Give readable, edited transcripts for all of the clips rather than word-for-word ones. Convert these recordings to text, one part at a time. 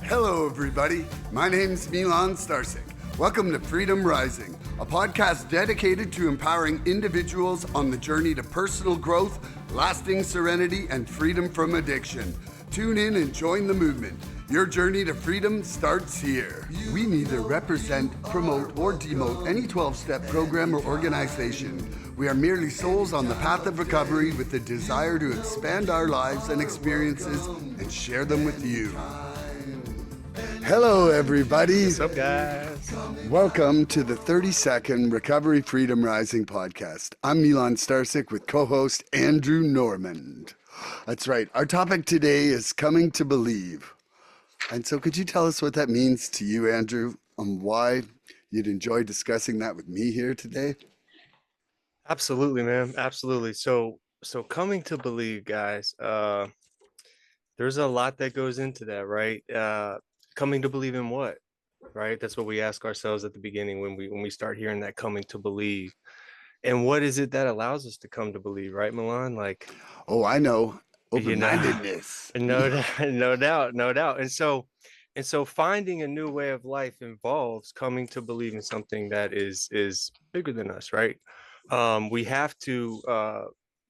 Hello, everybody. My name's Milan Starcic. Welcome to Freedom Rising, a podcast dedicated to empowering individuals on the journey to personal growth, lasting serenity, and freedom from addiction. Tune in and join the movement. Your journey to freedom starts here. We neither represent, promote, or demote any 12-step program or organization. We are merely souls on the path of recovery with the desire to expand our lives and experiences and share them with you. Hello, everybody. What's up, guys? Welcome to the 30-second Recovery Freedom Rising podcast. I'm Milan Starcic with co-host Andrew Normand. That's right. Our topic today is coming to believe. And so could you tell us what that means to you, Andrew, and why you'd enjoy discussing that with me here today? Absolutely, man. Absolutely. So coming to believe, guys, there's a lot that goes into that, right? Coming to believe in what, right? That's what we ask ourselves at the beginning when we start hearing that coming to believe. And what is it that allows us to come to believe, right, Milan? Like, Oh, I know. you know, Open-mindedness. no doubt, no doubt. And so finding a new way of life involves coming to believe in something that is bigger than us, right? We have to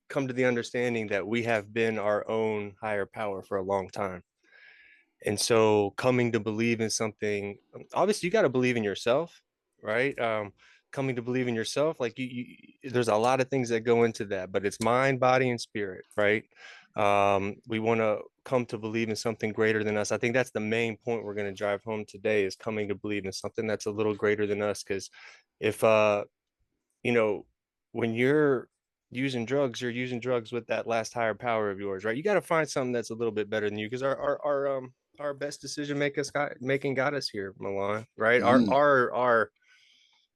come to the understanding that we have been our own higher power for a long time. And so coming to believe in something, obviously you got to believe in yourself, right? Coming to believe in yourself, like there's a lot of things that go into that, but it's mind, body, and spirit, right? We want to come to believe in something greater than us. I think that's the main point we're going to drive home today, is coming to believe in something that's a little greater than us. Because if you know, when you're using drugs, you're using drugs with that last higher power of yours, right? You got to find something that's a little bit better than you, because our best decision making got us here, Milan, right?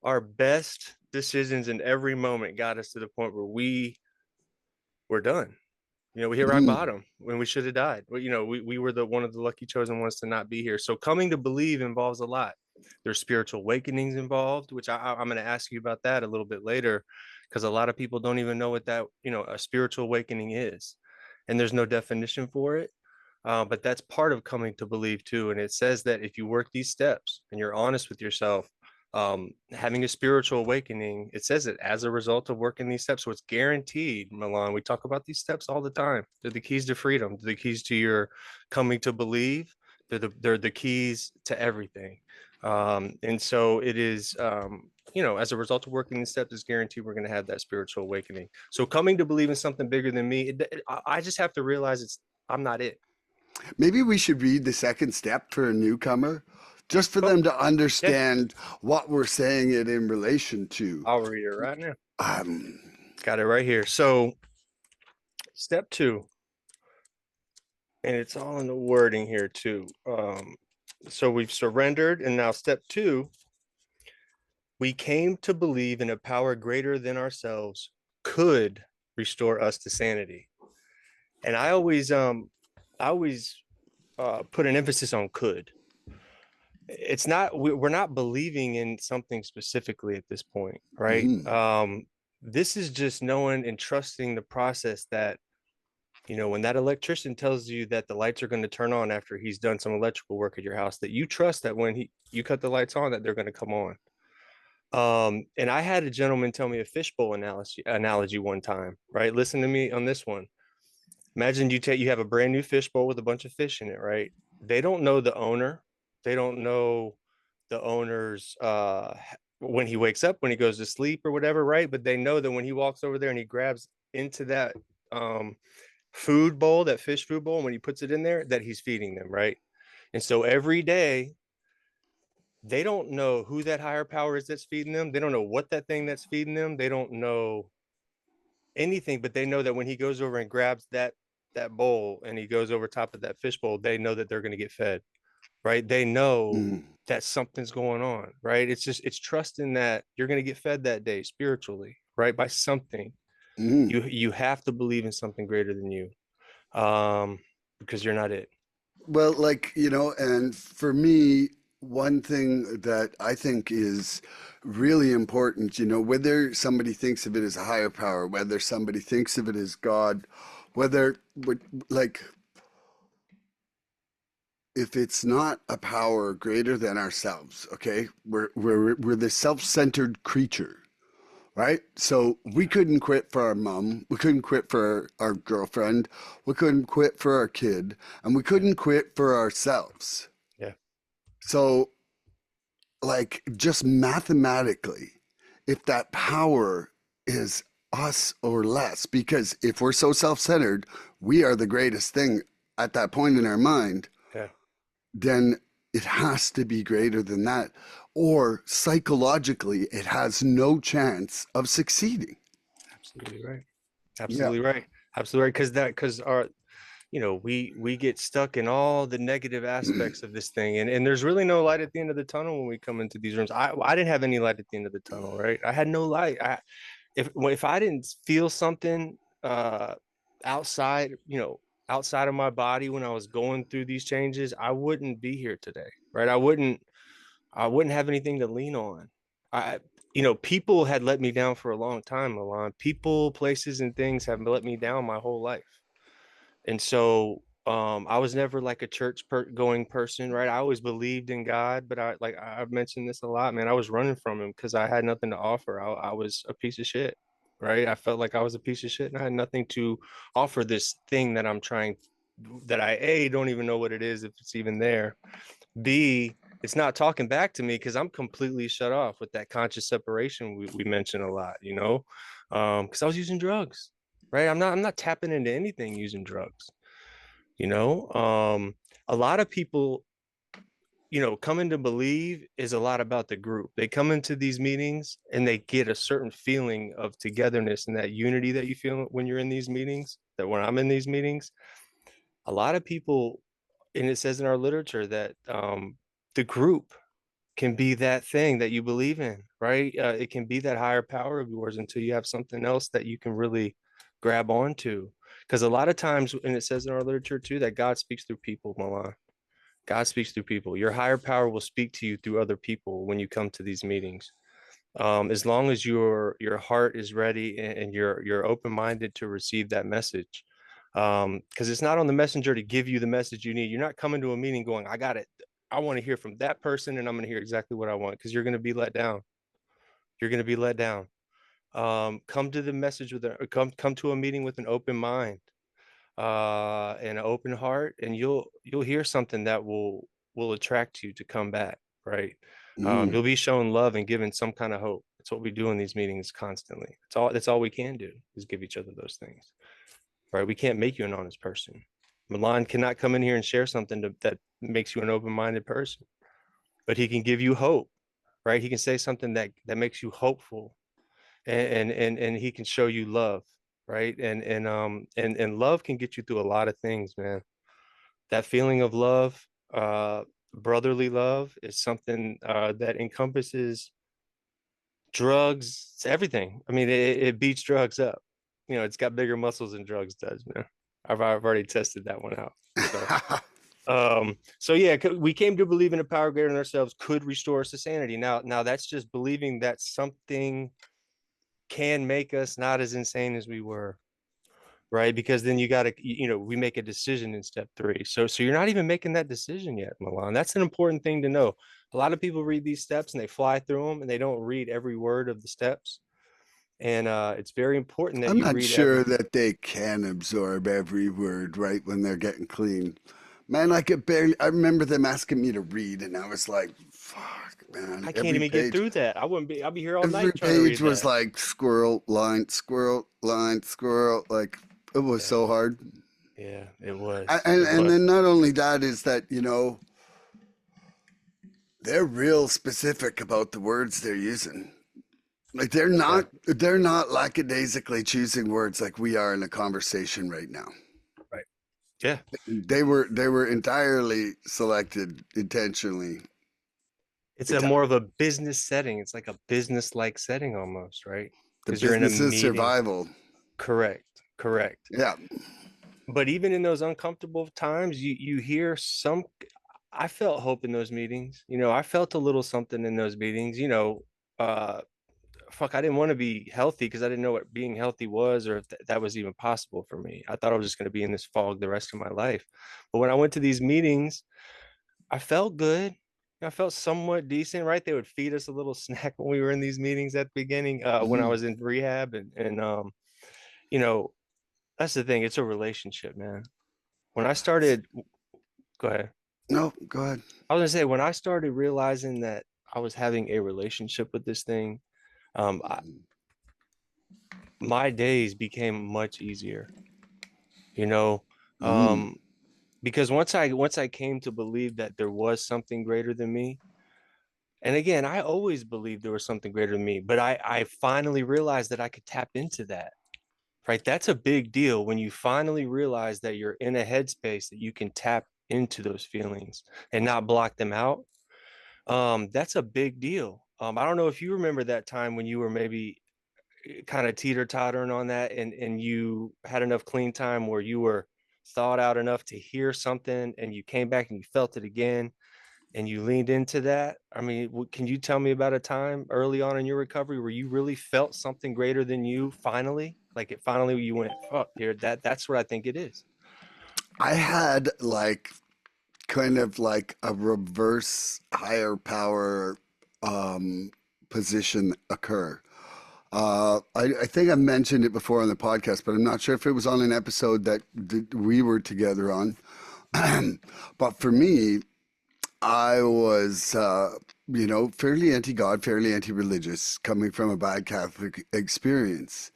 Our best decisions in every moment got us to the point where we were done. We hit rock bottom when we should have died. Well, we were the one of the lucky chosen ones to not be here. So coming to believe involves a lot. There's spiritual awakenings involved, which I'm going to ask you about that a little bit later, because a lot of people don't even know what that, a spiritual awakening is. And there's no definition for it. But that's part of coming to believe too. And it says that if you work these steps and you're honest with yourself, having a spiritual awakening, it says it as a result of working these steps. So it's guaranteed, Milan. We talk about these steps all the time. They're the keys to freedom. They're the keys to your coming to believe. They're the keys to everything. And so it is, as a result of working these steps, it's guaranteed we're going to have that spiritual awakening. So coming to believe in something bigger than me, I just have to realize I'm not it. Maybe we should read the second step for a newcomer, just for them to understand what we're saying it in relation to. I'll read it right now. Got it right here. So step 2, and it's all in the wording here too. So we've surrendered, and now step 2, we came to believe in a power greater than ourselves could restore us to sanity. And I always put an emphasis on could. It's not, we're not believing in something specifically at this point, right? This is just knowing and trusting the process that, when that electrician tells you that the lights are going to turn on after he's done some electrical work at your house, that you trust that when you cut the lights on, that they're going to come on. And I had a gentleman tell me a fishbowl analogy one time, right? Listen to me on this one. Imagine you have a brand new fishbowl with a bunch of fish in it, right? They don't know the owner. They don't know the owner's when he wakes up, when he goes to sleep or whatever, right? But they know that when he walks over there and he grabs into that food bowl, that fish food bowl, and when he puts it in there, that he's feeding them, right? And so every day, they don't know who that higher power is that's feeding them. They don't know what that thing that's feeding them. They don't know anything, but they know that when he goes over and grabs that bowl and he goes over top of that fish bowl, they know that they're going to get fed, right? They know that something's going on, right? It's trusting that you're going to get fed that day spiritually, right? By something. You have to believe in something greater than you, because you're not it. Well, and for me, one thing that I think is really important, whether somebody thinks of it as a higher power, whether somebody thinks of it as God, whether, like, if it's not a power greater than ourselves, okay, we're the self-centered creature, right? So we Yeah. couldn't quit for our mom, we couldn't quit for our girlfriend, we couldn't quit for our kid, and we Yeah. couldn't quit for ourselves. Yeah. So, like, just mathematically, if that power is us or less, because if we're so self-centered, we are the greatest thing at that point in our mind, Yeah. then it has to be greater than that. Or psychologically, it has no chance of succeeding. Absolutely right. Yeah. Absolutely right. Absolutely right. Because our, we get stuck in all the negative aspects of this thing, and there's really no light at the end of the tunnel when we come into these rooms. I didn't have any light at the end of the tunnel, right? I had no light. If I didn't feel something outside, outside of my body when I was going through these changes, I wouldn't be here today, right? I wouldn't have anything to lean on. I People had let me down for a long time, Milan. People, places, and things have let me down my whole life. And so I was never like a going person, right? I always believed in God, but I've mentioned this a lot, man. I was running from him because I had nothing to offer. I was a piece of shit, right? I felt like I was a piece of shit and I had nothing to offer this thing that I'm trying, that I A, don't even know what it is, if it's even there. B, it's not talking back to me because I'm completely shut off with that conscious separation we mentioned a lot, because I was using drugs, right? I'm not tapping into anything using drugs, you know. A lot of people, coming to believe is a lot about the group. They come into these meetings and they get a certain feeling of togetherness and that unity that you feel when you're in these meetings, that when I'm in these meetings, a lot of people, and it says in our literature that the group can be that thing that you believe in, right? It can be that higher power of yours until you have something else that you can really grab onto. Because a lot of times, and it says in our literature too, that God speaks through people, Milan. God speaks through people. Your higher power will speak to you through other people when you come to these meetings. As long as your heart is ready and you're open minded to receive that message, because it's not on the messenger to give you the message you need. You're not coming to a meeting going, I got it. I want to hear from that person, and I'm going to hear exactly what I want, because you're going to be let down. You're going to be let down. Come to the message with come to a meeting with an open mind, and an open heart, and you'll hear something that will attract you to come back, right? Mm. You'll be shown love and given some kind of hope. That's what we do in these meetings constantly. That's all we can do, is give each other those things, right? We can't make you an honest person. Milan cannot come in here and share something that makes you an open-minded person, but he can give you hope, right? He can say something that makes you hopeful, and he can show you love, right? And love can get you through a lot of things, man. That feeling of love, brotherly love, is something that encompasses drugs. It's everything. I mean, it beats drugs up. It's got bigger muscles than drugs does, man. I've already tested that one out. So yeah, we came to believe in a power greater than ourselves could restore us to sanity. Now that's just believing that something can make us not as insane as we were, right? Because then you got to, we make a decision in step three. So you're not even making that decision yet, Milan. That's an important thing to know. A lot of people read these steps and they fly through them and they don't read every word of the steps. And it's very important that I'm you not read every. sure that they can absorb every word right when they're getting clean. Man, I could barely, I remember them asking me to read, and I was like, fuck, man. I can't even get through that. I wouldn't be. I'll be here all Every night trying to page read was that. like squirrel, line, squirrel, line, squirrel. Like, it was Yeah, so hard. yeah, it was. And, It and was. then not only that is that, they're real specific about the words they're using. Like Yeah, they're not lackadaisically choosing words like we are in a conversation right now. right. Yeah, They were entirely selected intentionally. it's a It's more of a business setting. It's like a business-like setting almost, right? the Because you're in a business of meeting. survival. Correct. Correct. Yeah. But even in those uncomfortable times, you hear some. I felt hope in those meetings. I felt a little something in those meetings. Uh, fuck, I didn't want to be healthy because I didn't know what being healthy was, or if that was even possible for me. I thought I was just going to be in this fog the rest of my life. But when I went to these meetings, I felt good. I felt somewhat decent, right? They would feed us a little snack when we were in these meetings at the beginning, when I Mm, was in rehab, and you know, that's the thing. It's a relationship, man. When I started, go ahead. no, go ahead. I was gonna say when I started realizing that I was having a relationship with this thing, um, I, my days became much easier, you know, Mm, um, because once I came to believe that there was something greater than me, and again, I always believed there was something greater than me, but I finally realized that I could tap into that. Right? That's a big deal when you finally realize that you're in a headspace that you can tap into those feelings and not block them out. That's a big deal. I don't know if you remember that time when you were maybe kind of teeter-tottering on that and you had enough clean time where you were thought out enough to hear something and you came back and you felt it again and you leaned into that. I mean, can you tell me about a time early on in your recovery where you really felt something greater than you finally? Like it finally you went, fuck, here, that's what I think it is. I had like kind of like a reverse higher power um, position occur. I think I mentioned it before on the podcast, but I'm not sure if it was on an episode that we were together on. But for me, I was, fairly anti God, fairly anti religious, coming from a bad Catholic experience.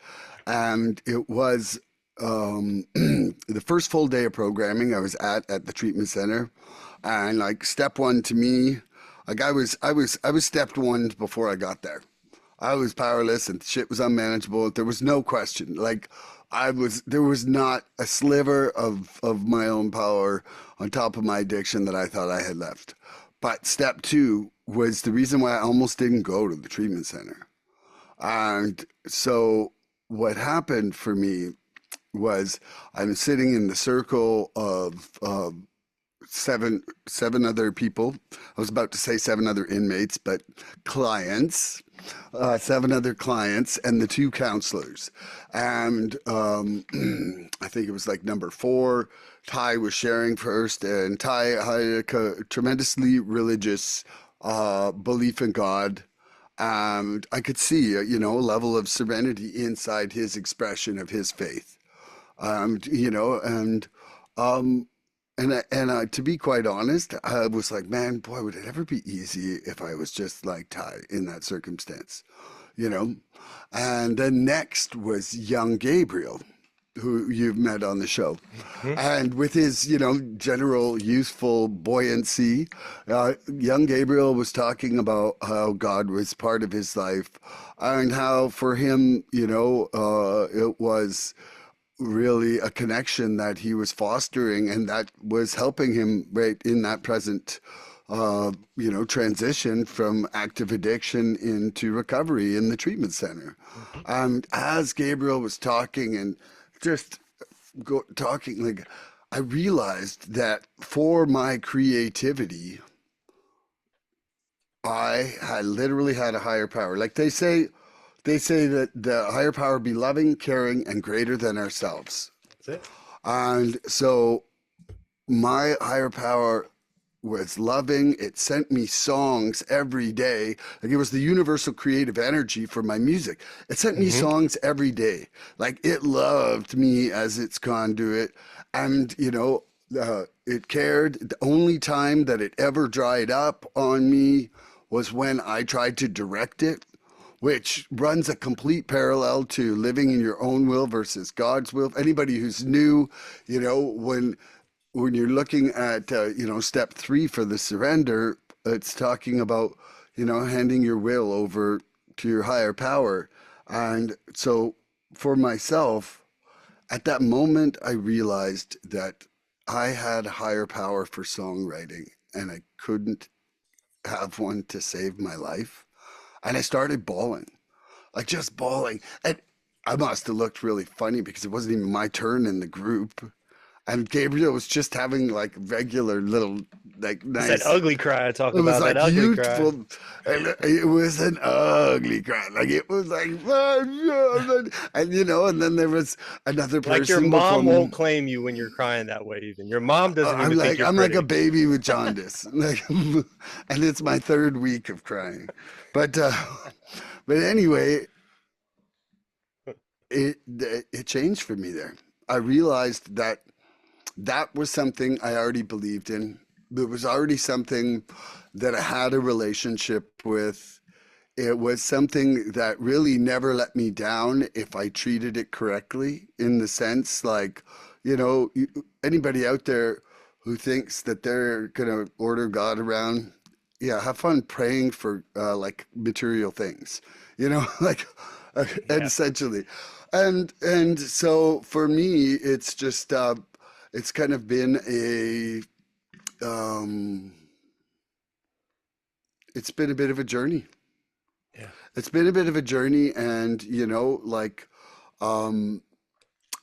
And it was the first full day of programming I was at the treatment center. And like step one to me, like I was step one before I got there. I was powerless and shit was unmanageable. There was no question. Like there was not a sliver of my own power on top of my addiction that I thought I had left. But step two was the reason why I almost didn't go to the treatment center. And so what happened for me was I'm sitting in the circle of seven other people. I was about to say seven other inmates, but clients, seven other clients, and the two counselors. And I think it was like number four. Ty was sharing first, and Ty had a tremendously religious belief in God. And I could see, a level of serenity inside his expression of his faith. Um, you know, and um, to be quite honest, I was like, man, boy, would it ever be easy if I was just like Ty in that circumstance, you know? And then next was young Gabriel, who you've met on the show. Mhm. And with his, general youthful buoyancy, young Gabriel was talking about how God was part of his life and how for him, it was really a connection that he was fostering and that was helping him right in that present transition from active addiction into recovery in the treatment center. Mhm. And as Gabriel was talking and just talking, like I realized that for my creativity, I had literally had a higher power. Like they say that the higher power be loving, caring, and greater than ourselves. That's it. And so my higher power was loving. It sent me songs every day. Like it was the universal creative energy for my music. It sent me Hmm. songs every day. Like it loved me as its conduit. And, it cared. The only time that it ever dried up on me was when I tried to direct it, which runs a complete parallel to living in your own will versus God's will. Anybody who's new, when you're looking at step three for the surrender, it's talking about handing your will over to your higher power. And so for myself, at that moment, I realized that I had higher power for songwriting, and I couldn't have one to save my life. And I started bawling, like just bawling. And I must have looked really funny because it wasn't even my turn in the group. And Gabriel was just having like regular little, like It's that nice. ugly cry I talk It was about, that like ugly cry. youthful, and it was an ugly cry. Like it was like, and and then there was another Like your person before mom me. won't claim you when you're crying that way even. Your mom doesn't I'm even think like you're I'm like a pretty. baby with jaundice, like, and it's my third week of crying, but but anyway, it changed for me there. I realized that that was something I already believed in. There was already something that I had a relationship with. It was something that really never let me down if I treated it correctly, in the sense like, anybody out there who thinks that they're going to order God around, yeah, have fun praying for like material things, like and Yeah. essentially. And so for me, it's just it's kind of been um, it's been a bit of a journey. Yeah. It's been a bit of a journey, and like, um,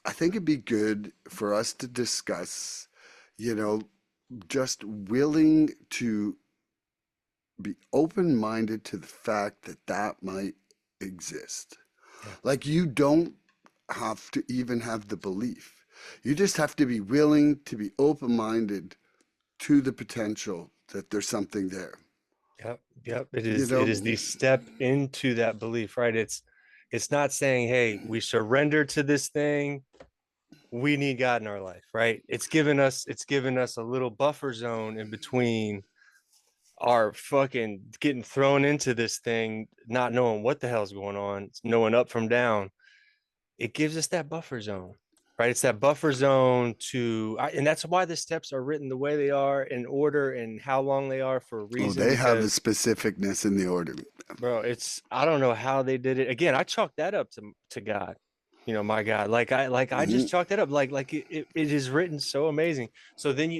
I think it'd be good for us to discuss, you know, just willing to be open-minded to the fact that that might exist. Yeah. Like, you don't have to even have the belief. You just have to be willing to be open-minded to the potential that there's something there. Yep. Yep. It You is, it know, is the step into that belief, right? It's not saying, hey, we surrender to this thing. We need God in our life, right? It's given us a little buffer zone in between our fucking getting thrown into this thing, not knowing what the hell's going on, knowing up from down. It gives us that buffer zone, right? It's that buffer zone and that's why the steps are written the way they are, in order and how long they are, for a oh, reason. they have a Because, specificness in the order. bro, I don't know how they did it. Again, I chalk that up to God. My God, like I Hmm. just chalked it up, like it is written so amazing. So then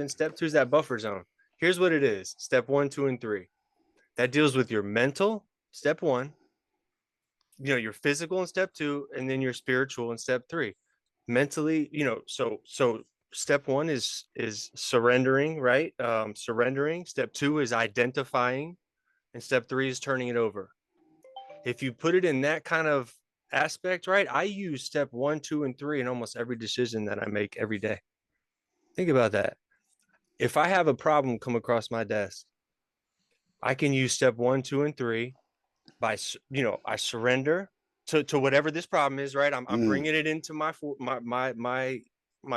step two is that buffer zone. Here's what it is: step one, two, and three. That deals with your mental, step one, your physical in step two, and then your spiritual in step three. Mentally, so step one is surrendering, right? Surrendering. Step two is identifying, and step three is turning it over. If you put it in that kind of aspect, right? I use step one, two, and three in almost every decision that I make every day. Think about that. If I have a problem come across my desk, I can use step one, two, and three by, I surrender to whatever this problem is, right? I'm Hmm. bringing it into my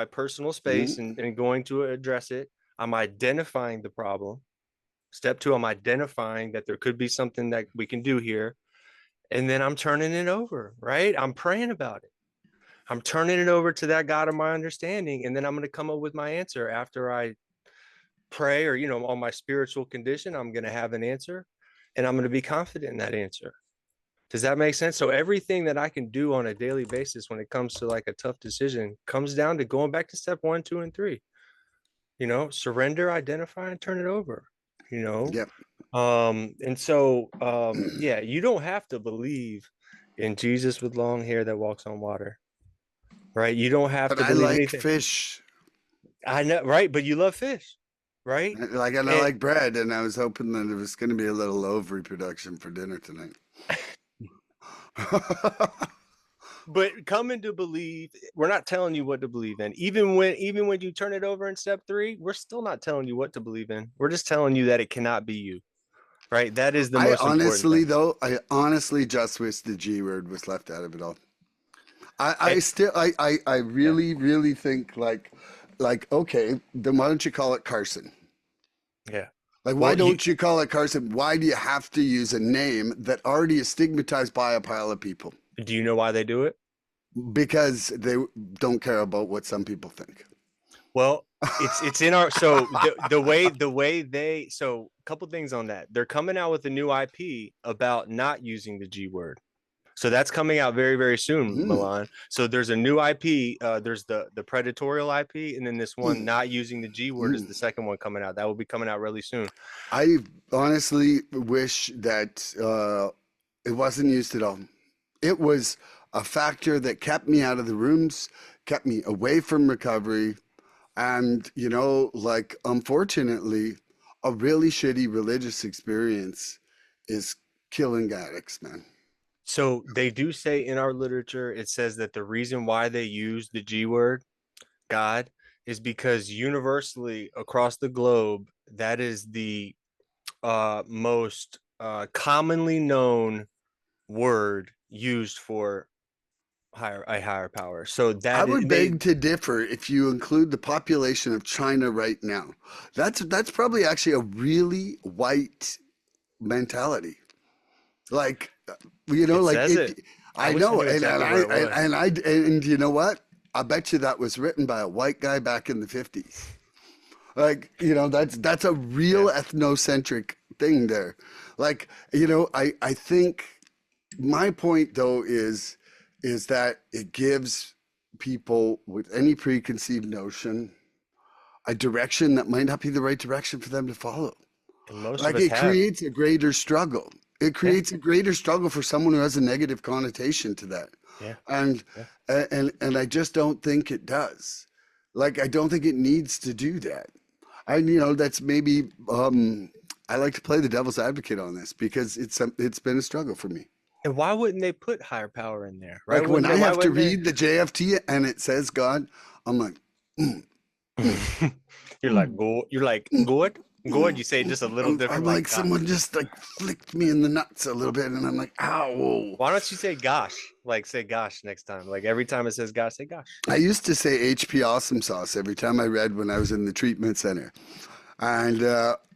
personal space, Hmm. and going to address it. I'm identifying the problem. Step two, I'm identifying that there could be something that we can do here, and then I'm turning it over, right? I'm praying about it. I'm turning it over to that God of my understanding, and then I'm going to come up with my answer after I pray, or on my spiritual condition. I'm going to have an answer, and I'm going to be confident in that answer. Does that make sense? So everything that I can do on a daily basis when it comes to like a tough decision comes down to going back to step one, two, and three. Surrender, identify, and turn it over. You know, Yep. and so yeah, you don't have to believe in Jesus with long hair that walks on water, right? You don't have But to I believe like anything. fish. I know, right? But you love fish, right? Like, and I And like bread, and I was hoping that it was going to be a little ovary production for dinner tonight. but coming to believe, we're not telling you what to believe in. Even when you turn it over in step three, we're still not telling you what to believe in. We're just telling you that it cannot be you, right? That is the most important thing. I honestly just wish the G word was left out of it all. I And, still, I yeah, really, really think like, okay, then why don't you call it Carson? yeah. Like, why Well, you don't you call it Carson? Why do you have to use a name that already is stigmatized by a pile of people? do you know why they do it? Because they don't care about what some people think. Well, it's in our, so the way they, so a couple things on that. They're coming out with a new IP about not using the G word. So that's coming out very, very soon, Mm, Milan. So there's a new IP. There's the predatorial IP, and then this one mm, not using the G word is mm. the second one coming out. That will be coming out really soon. I honestly wish that it wasn't used at all. It was a factor that kept me out of the rooms, kept me away from recovery. And, like, unfortunately, a really shitty religious experience is killing addicts, man. So they do say in our literature, it says that the reason why they use the G word, God, is because universally across the globe, that is the most commonly known word used for higher power. So I that is would they beg to differ if you include the population of China right now. That's probably actually a really white mentality. Like, it like says if it. I I wish I know, knew and, exactly and where I it was. and you know what? I bet you that was written by a white guy back in the 50s. Like, that's a real Yeah. ethnocentric thing there. Like, I think my point though is that it gives people with any preconceived notion a direction that might not be the right direction for them to follow. And most of Like, us it have. creates a greater struggle. It Yeah. creates a greater struggle for someone who has a negative connotation to that. Yeah. And Yeah. and I just don't think it does. Like, I don't think it needs to do that. That's maybe I like to play the devil's advocate on this because it's been a struggle for me. And why wouldn't they put higher power in there? Right? Like, when Wouldn't they? I Why have to wouldn't they? read the JFT and it says God, I'm like, mm, mm, You're like, mm, go. You're like, mm, good. Good. mm. You say it just a little I'm different, like, like God. someone just like flicked me in the nuts a little bit, and I'm like, ow. Why don't you say gosh? Like say gosh next time. Like every time it says gosh, say gosh. I used to say HP Awesome Sauce every time I read when I was in the treatment center, and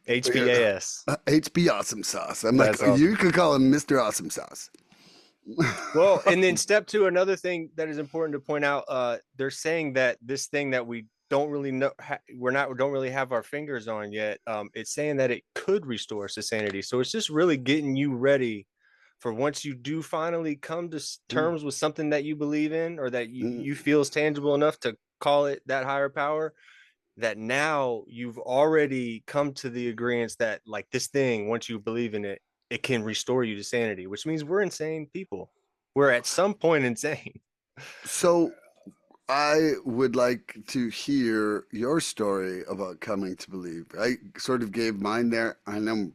HBAS. HP Awesome Sauce. I'm like, That's you awesome. could call him Mr. Awesome Sauce. Well, and then step two, another thing that is important to point out, they're saying that this thing that we don't really know, don't really have our fingers on yet. It's saying that it could restore sanity. So it's just really getting you ready for once you do finally come to Mm, terms with something that you believe in or that mm. you feel is tangible enough to call it that higher power, that now you've already come to the agreement that like this thing, once you believe in it, it can restore you to sanity, which means we're insane people. We're at some point insane. So I would like to hear your story about coming to believe. I sort of gave mine there, and then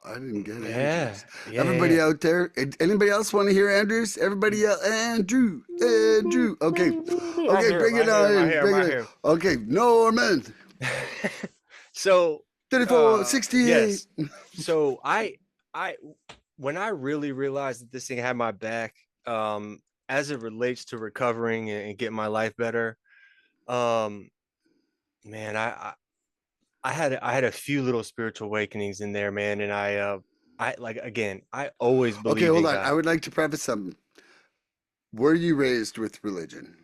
I didn't get Yeah, Andrews. yeah, yeah, Everybody yeah. out there, anybody else want to hear Andrews? Everybody else, Andrew, Andrew. Okay, Right okay, here, bring it right here, right on, here, bring it right on. here. Okay, Norman, So 34, 68. yes. So I when I really realized that this thing had my back, as it relates to recovering and getting my life better, um, man, I had a few little spiritual awakenings in there, man, and I like again, I always Okay, believed hold in on. I God. would like to preface something. Were you raised with religion?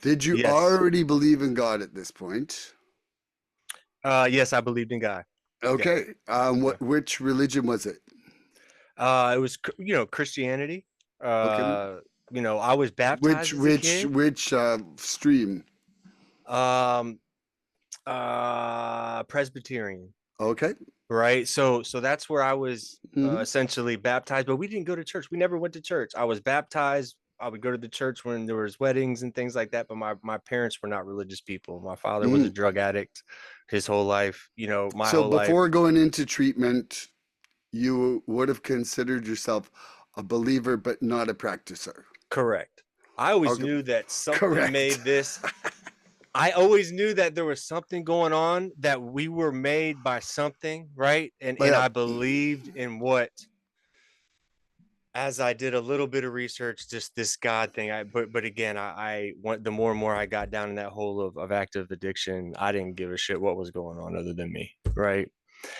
Did you Yes. already believe in God at this point? Yes, I believed in God. Yeah. Okay. Yeah. Which religion was it? It was Christianity. Okay. Uh, I was Which baptized as a which kid. which stream? Um, Presbyterian, Okay. right? So that's where I was Hmm. essentially baptized, but we didn't go to church. We never went to church. I was baptized. I would go to the church when there was weddings and things like that, but my parents were not religious people. My father was a Hmm. drug addict his whole life, my So whole life. before going into treatment, you would have considered yourself a believer, but not a practicer. Correct. I always Okay. knew that something Correct. made this. I always knew that there was something going on, that we were made by something, right? And But and yeah. I believed in what, as I did a little bit of research, just this God thing. But again, I went, the more and more I got down in that hole of active addiction, I didn't give a shit what was going on other than me, right?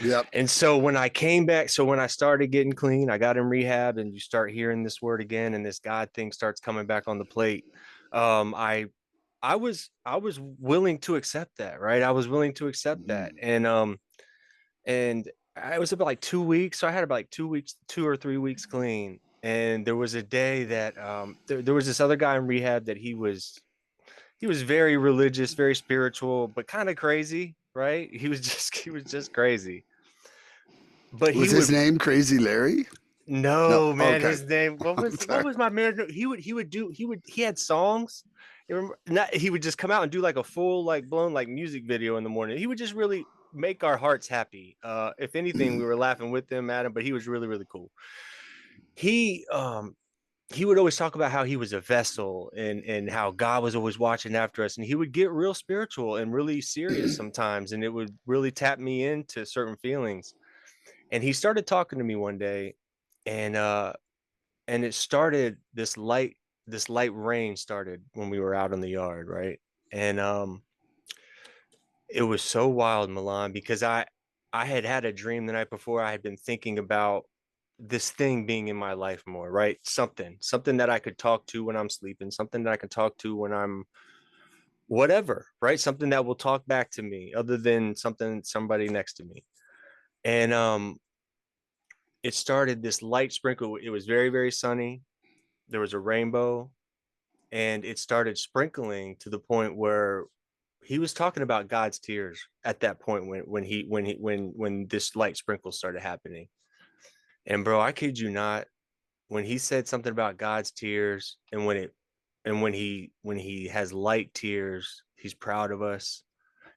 Yep. And so when I came back, so when I started getting clean, I got in rehab, and you start hearing this word again, and this God thing starts coming back on the plate. Um, I I was willing to accept that, right? I was willing to accept that. Mhm. And I was about like 2 weeks. So I had about like 2 weeks, 2 or 3 weeks clean. And there was a day that there was this other guy in rehab that he was very religious, very spiritual, but kind of crazy, right? He was just crazy. But Was he his would name Crazy Larry? No. no, man, Okay. his name, what I'm was sorry. my man? He had songs, he would just come out and do like a full, like blown, like music video in the morning. He would just really make our hearts happy. If anything, we were laughing with him at him, but he was really, really cool. He he would always talk about how he was a vessel and how God was always watching after us. And he would get real spiritual and really serious sometimes. And it would really tap me into certain feelings. And he started talking to me one day, and it started this light rain started when we were out in the yard, right? And it was so wild, Milan, because I had a dream the night before. I had been thinking about this thing being in my life more, right? Something that I could talk to when I'm sleeping, something that I can talk to when I'm whatever, right? Something that will talk back to me other than somebody next to me. And it started this light sprinkle. It was very, very sunny. There was a rainbow, and it started sprinkling to the point where he was talking about God's tears at that point when this light sprinkle started happening. And bro, I kid you not, when he said something about God's tears, and when he has light tears, he's proud of us.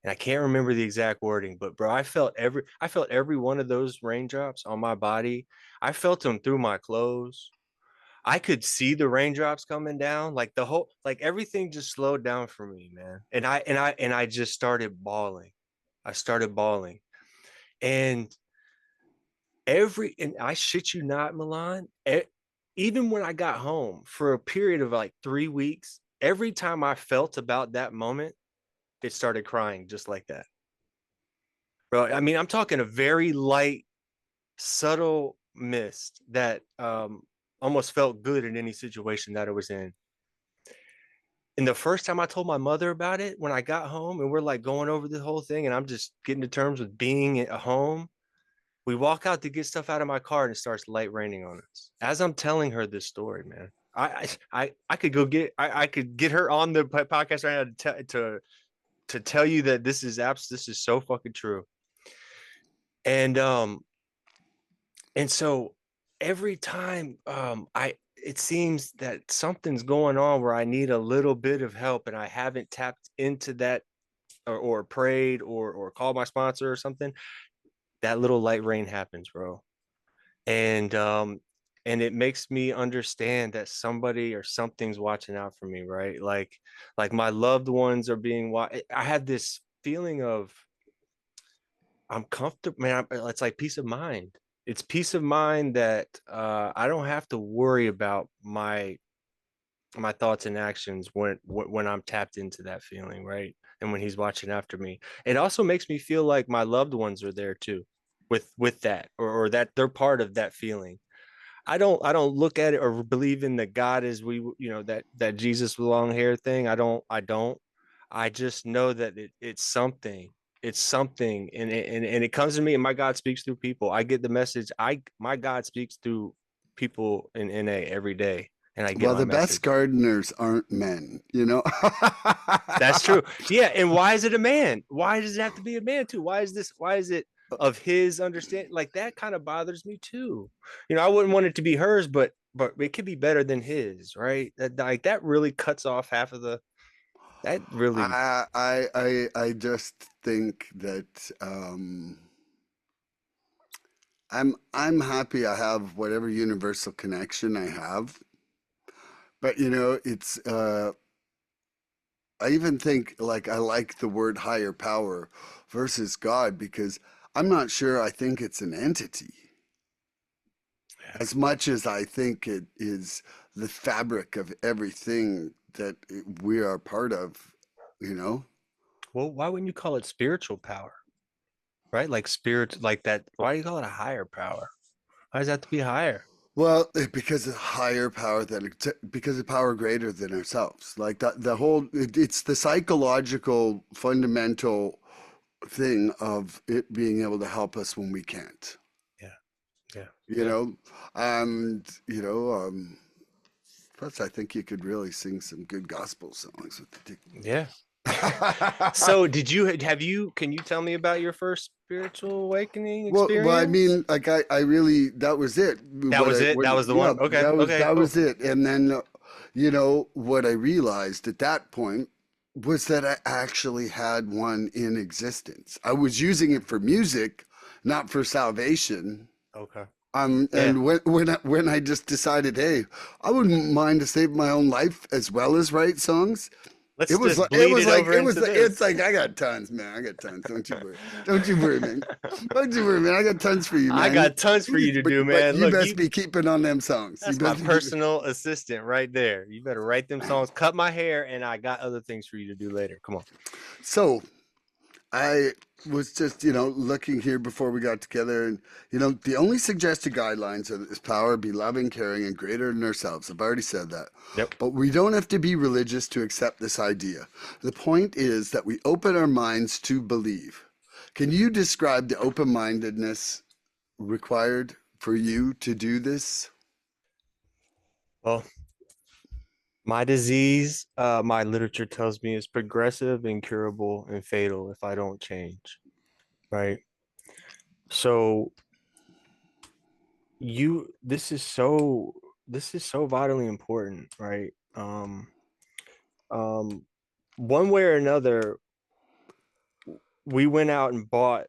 And I can't remember the exact wording, but bro, I felt every one of those raindrops on my body. I felt them through my clothes. I could see the raindrops coming down, like everything just slowed down for me, man. And I just started bawling. I started bawling. And and I shit you not, Milan, even when I got home for a period of like 3 weeks, every time I felt about that moment, it started crying just like that. Bro, I mean, I'm talking a very light, subtle mist that almost felt good in any situation that I was in. And the first time I told my mother about it, when I got home and we're like going over the whole thing, and I'm just getting to terms with being at home, we walk out to get stuff out of my car and it starts light raining on us. As I'm telling her this story, man, I could go I could get her on the podcast right now to tell you that this is so fucking true. And so every time it seems that something's going on where I need a little bit of help and I haven't tapped into that, or prayed or called my sponsor or something, that little light rain happens, bro. And it makes me understand that somebody or something's watching out for me, right? Like my loved ones are being watched. I have this feeling of I'm comfortable, man. It's like peace of mind. It's peace of mind that I don't have to worry about my thoughts and actions when I'm tapped into that feeling, right? And when he's watching after me. It also makes me feel like my loved ones are there too, with that, or that they're part of that feeling. I don't look at it or believe in that God is that Jesus with long hair thing. I just know that it's something. It's something, and it comes to me, and my God speaks through people. I get the message. My God speaks through people in NA every day, and I get Well, my the best message. gardeners aren't men, That's true. Yeah, and why is it a man? Why does it have to be a man too? Why is it of his understanding? Like that kind of bothers me too. I wouldn't want it to be hers, but it could be better than his, right? That really cuts off half of the that really. I just think that I'm happy I have whatever universal connection I have. But it's I even think like I like the word higher power versus God because I'm not sure I think it's an entity as much as I think it is the fabric of everything that we are part of, you know? Well, why wouldn't you call it spiritual power, right? Like spirit, like that. Why do you call it a higher power? Why does that have to be higher? Well, because of higher power because of power greater than ourselves. Like the whole it's the psychological fundamental thing of it being able to help us when we can't. Yeah, yeah, You yeah, know, and plus I think you could really sing some good gospel songs with the yeah. So can you tell me about your first spiritual awakening Well, I experience? mean, like I really, that was it. That was it. That was the Yeah, one. Okay. that was Okay. that Cool. was it. And then what I realized at that point was that I actually had one in existence. I was using it for music, not for salvation. Okay. Yeah. And when I just decided, hey, I wouldn't mind to save my own life as well as write songs. It Let's was just like it bleed was it like over it was into like it's this. like I got tons, man. I got tons. Don't you worry, man. Don't you worry, man. I got tons for you, I man. got tons for you to But do, but man. you Look, best you be keeping on them songs. You that's my best be keeping. personal assistant right there. You better write them songs, cut my hair, and I got other things for you to do later. Come on. So I was just, looking here before we got together, and the only suggested guidelines are this power, be loving, caring, and greater than ourselves. I've already said that. Yep. But we don't have to be religious to accept this idea. The point is that we open our minds to believe. Can you describe the open-mindedness required for you to do this? Well, my disease, my literature tells me is progressive, incurable, and fatal if I don't change. Right. So this is so vitally important, right? Um, one way or another, we went out and bought,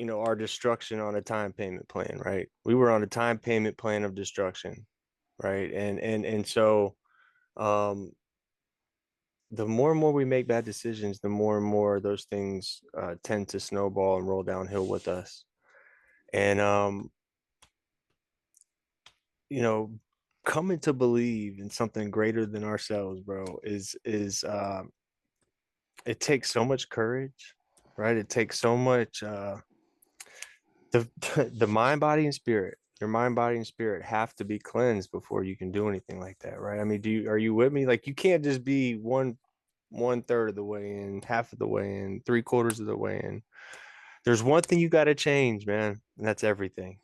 our destruction on a time payment plan, right? We were on a time payment plan of destruction, right? And so um the more and more we make bad decisions, the more and more those things tend to snowball and roll downhill with us. And you know, coming to believe in something greater than ourselves, bro, is it takes so much courage, right? It takes so much the the mind, body, and spirit. Your mind, body, and spirit have to be cleansed before you can do anything like that, right? I mean, are you with me? Like, you can't just be one third of the way in, half of the way in, three quarters of the way in. There's one thing you got to change, man, and that's everything.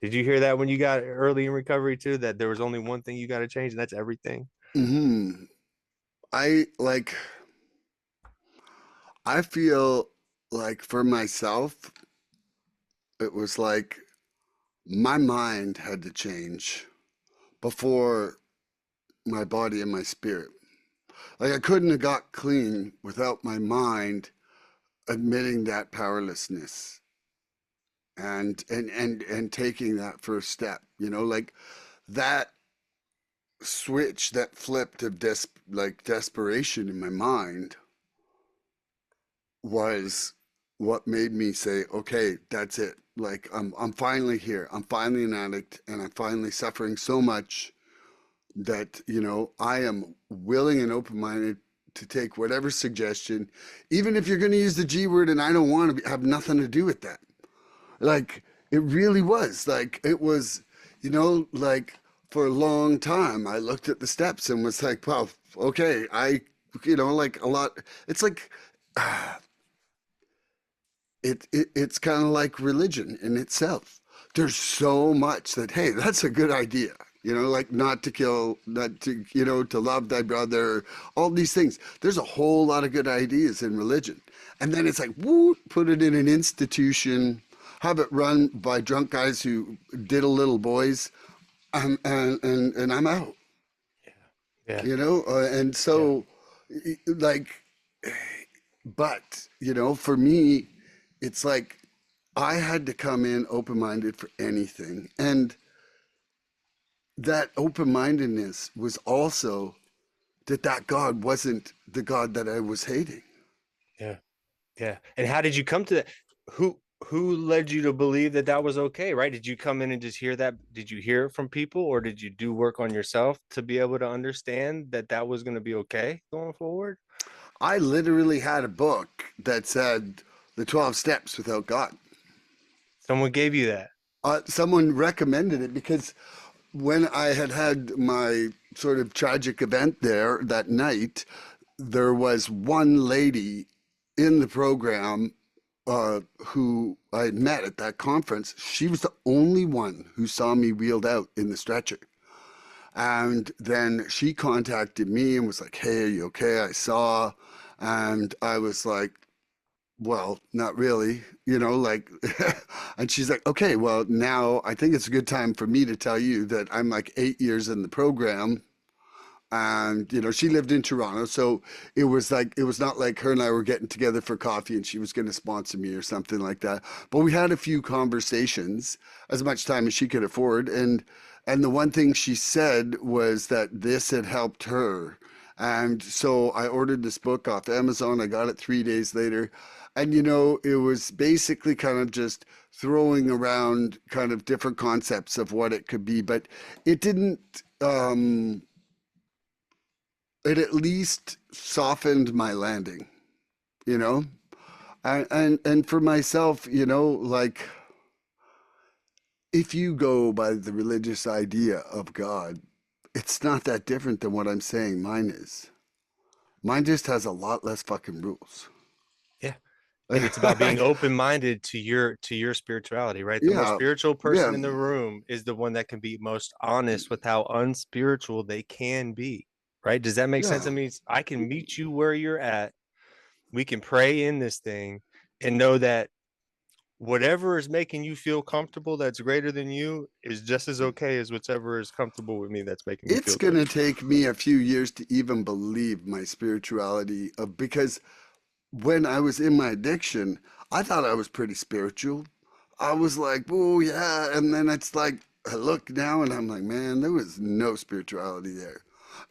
Did you hear that when you got early in recovery too? That there was only one thing you got to change, and that's everything. Hmm. I like. I feel like for myself, it was like my mind had to change before my body and my spirit. Like I couldn't have got clean without my mind admitting that powerlessness and taking that first step. Like that switch that flipped of desperation in my mind was what made me say, okay, that's it. Like I'm finally here. I'm finally an addict, and I'm finally suffering so much that I am willing and open-minded to take whatever suggestion, even if you're going to use the G word, and I don't want to have nothing to do with that. Like it really was like it was, like for a long time I looked at the steps and was like, well, okay, like a lot. It's like it's kind of like religion in itself. There's so much that, hey, that's a good idea. Like not to kill, not to, to love thy brother, all these things. There's a whole lot of good ideas in religion. And then it's like, woo, put it in an institution, have it run by drunk guys who diddle little boys, and I'm out, Yeah, and yeah, so, like, but, for me, it's like I had to come in open minded for anything. And that open mindedness was also that God wasn't the God that I was hating. yeah, yeah. And how did you come to that? Who led you to believe that that was okay, right? Did you come in and just hear that? Did you hear it from people, or did you do work on yourself to be able to understand that that was going to be okay going forward? I literally had a book that said the 12 steps without God. Someone gave you that. Someone recommended it because when I had my sort of tragic event there that night, there was one lady in the program who I had met at that conference. She was the only one who saw me wheeled out in the stretcher. And then she contacted me and was like, hey, are you okay? I saw. And I was like, well, not really, like, and she's like, okay, well, now I think it's a good time for me to tell you that I'm like 8 years in the program. And she lived in Toronto, so it was not like her and I were getting together for coffee and she was going to sponsor me or something like that. But we had a few conversations, as much time as she could afford, and the one thing she said was that this had helped her. And so I ordered this book off Amazon. I got it 3 days later. And it was basically kind of just throwing around kind of different concepts of what it could be, but it didn't it at least softened my landing, you know? And for myself, like, if you go by the religious idea of God, it's not that different than what I'm saying mine is. Mine just has a lot less fucking rules. Yeah. And it's about being open-minded to your spirituality, right? The most Yeah, spiritual yeah, person in the room is the one that can be most honest with how unspiritual they can be, right? Does that make sense? yeah. I mean, I can meet you where you're at. We can pray in this thing and know that whatever is making you feel comfortable that's greater than you is just as okay as whatever is comfortable with me that's making me It's feel going good. to take me a few years to even believe my spirituality because when I was in my addiction, I thought I was pretty spiritual. I was like, oh, yeah. And then it's like, I look now and I'm like, man, there was no spirituality there.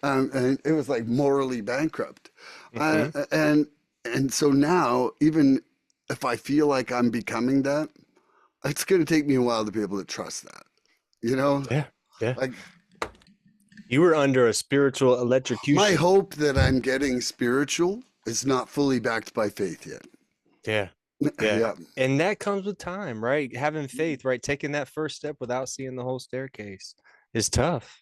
And it was like morally bankrupt. Uh, Hmm. and, and so now, even if I feel like I'm becoming that, it's going to take me a while to be able to trust that, you know? Yeah. Yeah. Like, You were under a spiritual my electrocution. hope that I'm getting spiritual is not fully backed by faith yet. Yeah. Yeah. Yeah. And that comes with time, right? Having faith, right? Taking that first step without seeing the whole staircase is tough.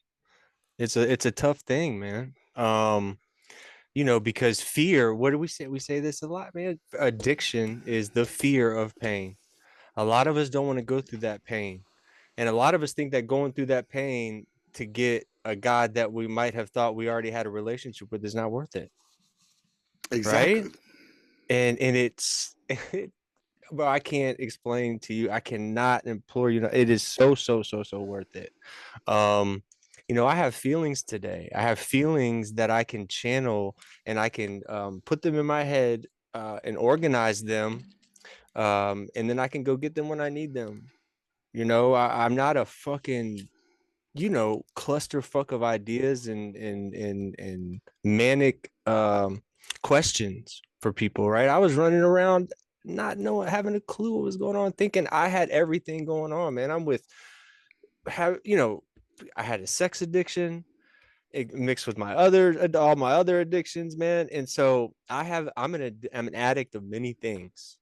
It's a tough thing, man. Because fear, what do we say? We say this a lot, man. Addiction is the fear of pain. A lot of us don't want to go through that pain. And a lot of us think that going through that pain to get a God that we might have thought we already had a relationship with is not worth it. Right. Exactly. And it's but I can't explain to you. I cannot implore you. It is so, so, so, so worth it. Um, I have feelings today. I have feelings that I can channel and I can put them in my head and organize them. And then I can go get them when I need them. I'm not a fucking clusterfuck of ideas and manic questions for people, right? I was running around not knowing, having a clue what was going on, thinking I had everything going on, man. I had a sex addiction mixed with my other all my other addictions, man. And so I'm an addict of many things.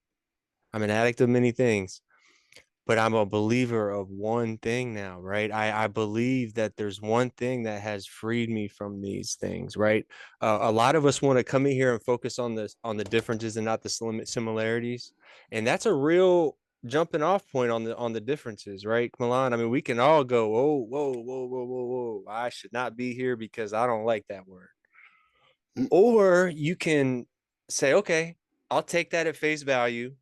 I'm an addict of many things, but I'm a believer of one thing now, right? I believe that there's one thing that has freed me from these things, right? A lot of us want to come in here and focus on the differences and not the similarities, and that's a real jumping off point on the differences, right, Milan? I mean, we can all go, oh, whoa, whoa, whoa, whoa, whoa, I should not be here because I don't like that word, or you can say, okay, I'll take that at face value,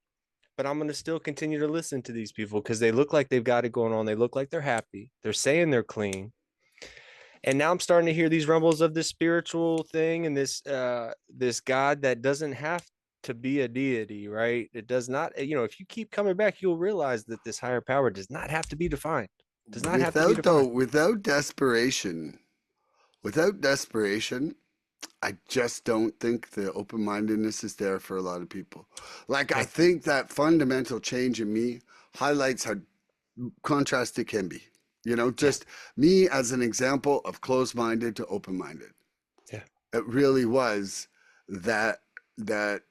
but I'm going to still continue to listen to these people because they look like they've got it going on. They look like they're happy. They're saying they're clean. And now I'm starting to hear these rumbles of this spiritual thing and this God that doesn't have to be a deity, right? It does not, if you keep coming back, you'll realize that this higher power does not have to be defined. Does not have to be defined. Without desperation, I just don't think the open mindedness is there for a lot of people. Like, I Yeah. think that fundamental change in me highlights how contrast it can be. Yeah. Just me as an example of closed minded to open minded. Yeah. It really was that, that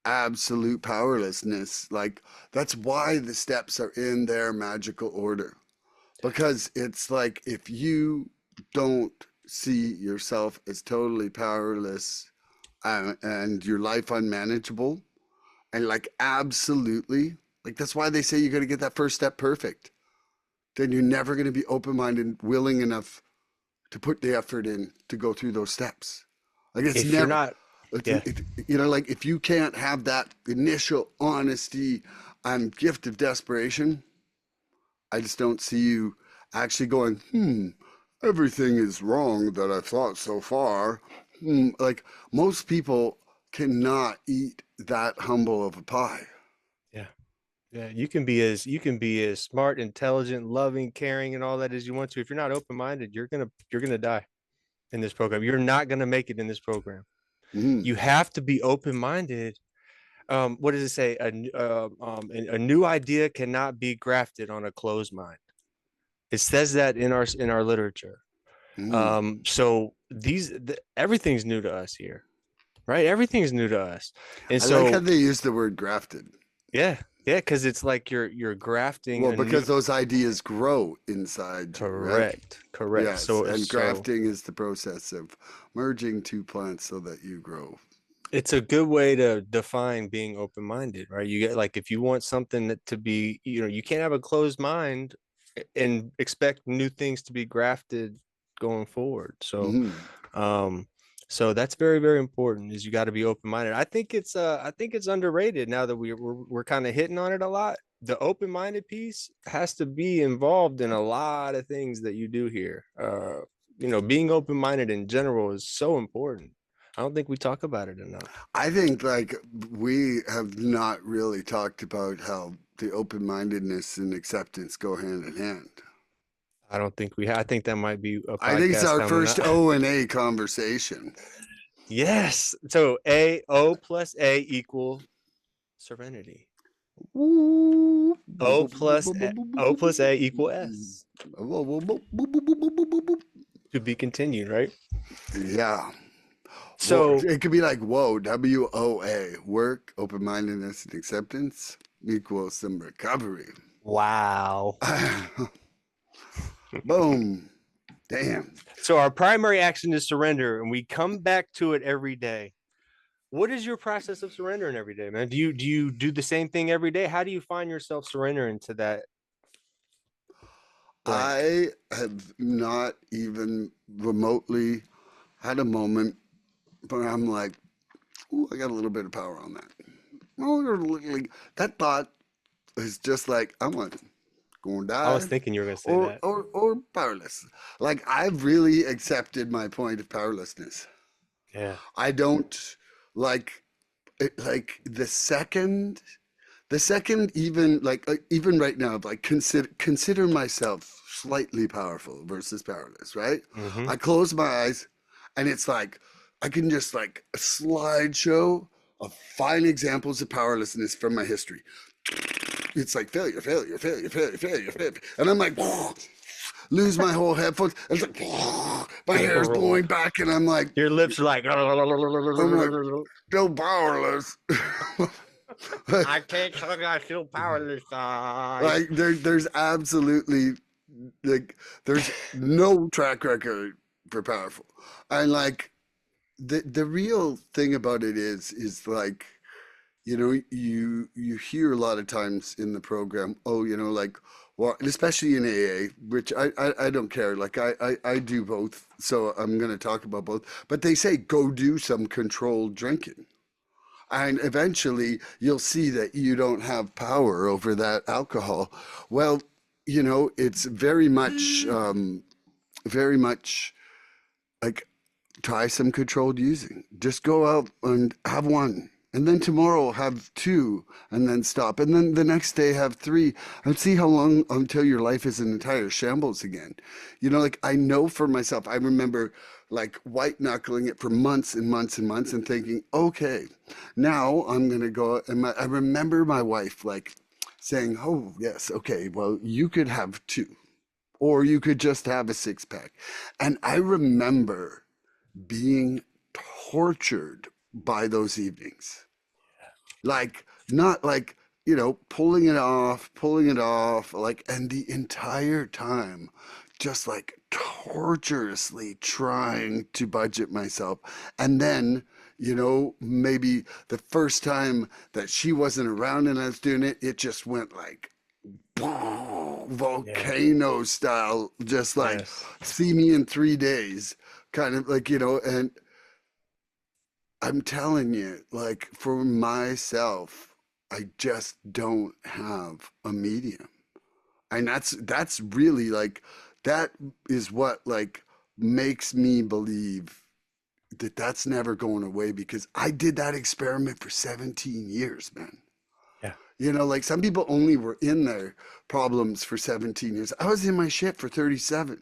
absolute powerlessness. Like, that's why the steps are in their magical order. Because it's like, if you don't see yourself as totally powerless and your life unmanageable, and like, absolutely, like, that's why they say you got to get that first step perfect. Then you're never going to be open minded, willing enough to put the effort in to go through those steps. Like, it's If you're never, not, yeah. like, if you can't have that initial honesty and gift of desperation, I just don't see you actually going, everything is wrong that I've thought so far. Like most people cannot eat that humble of a pie. Yeah. Yeah, you can be as smart, intelligent, loving, caring, and all that as you want to. If you're not open-minded, you're gonna die in this program. You're not gonna make it in this program. Mm. You have to be open-minded. What does it say? A new idea cannot be grafted on a closed mind. It says that in our literature. Mm. So everything's new to us here, right? Everything's new to us, and I like how so they use the word grafted. yeah, yeah, because it's like you're grafting Well, a new. because those ideas grow inside, right? Correct, correct. Yes, So and so grafting is the process of merging two plants so that you grow. it's a good way to define being open-minded, right? You get like if you want something to be, you can't have a closed mind and expect new things to be grafted going forward. Mm. Um, so that's very, very important is you got to be open-minded. I think it's underrated now that we're kind of hitting on it a lot. The open-minded piece has to be involved in a lot of things that you do here. Being open-minded in general is so important. I don't think we talk about it enough. I think like we have not really talked about how the open-mindedness and acceptance go hand in hand. I don't think I think that might be a I think it's podcast our coming first up. O and A conversation. Yes. So O plus A equal serenity. O plus A equal S. To be continued, right? Yeah. Well, So it could be like, whoa, WOA, work, open mindedness, and acceptance equals some recovery. wow. Boom. Damn. So our primary action is surrender, and we come back to it every day. What is your process of surrendering every day, man? Do you do the same thing every day? How do you find yourself surrendering to that blank? I have not even remotely had a moment where I'm like, ooh, I got a little bit of power on that. Oh, that thought is just like, I'm like, going to I was die thinking you were going to say or, that. or, or powerless. Like, I've really accepted my point of powerlessness. Yeah. I don't like like the second even even right now like consider myself slightly powerful versus powerless, right? Mm-hmm. I close my eyes and it's like I can just like a slideshow of fine examples of powerlessness from my history. It's like failure, failure, failure, failure, failure, failure. And I'm like lose my whole headphones. It's like my hair's blowing back and Your lips are like I'm like still powerless. I can't talk. I feel powerless. Like there's absolutely like there's no track record for powerful, and like the real thing about it is like you hear a lot of times in the program, oh, like, well, and especially in AA, which I don't care, like I do both, so I'm going to talk about both, but they say go do some controlled drinking. And eventually you'll see that you don't have power over that alcohol. Well, it's very much like try some controlled using. Just go out and have one. And then tomorrow have two and then stop. And then the next day have three and see how long until your life is an entire shambles again. Like I know for myself, I remember like white knuckling it for months and months and months and thinking, okay, now I'm going to go. And I remember my wife like saying, oh, yes, okay, well, you could have two or you could just have a six pack. And I remember being tortured by those evenings. Like, not like, pulling it off, like, and the entire time, just like torturously trying to budget myself. And then, maybe the first time that she wasn't around and I was doing it, it just went like, Yeah. volcano style, just like Yes. see me in 3 days, kind of like, and I'm telling you, like for myself, I just don't have a medium. And that's really like that is what like makes me believe that that's never going away, because I did that experiment for 17 years, man. Yeah. You know, like some people only were in their problems for 17 years. I was in my shit for 37.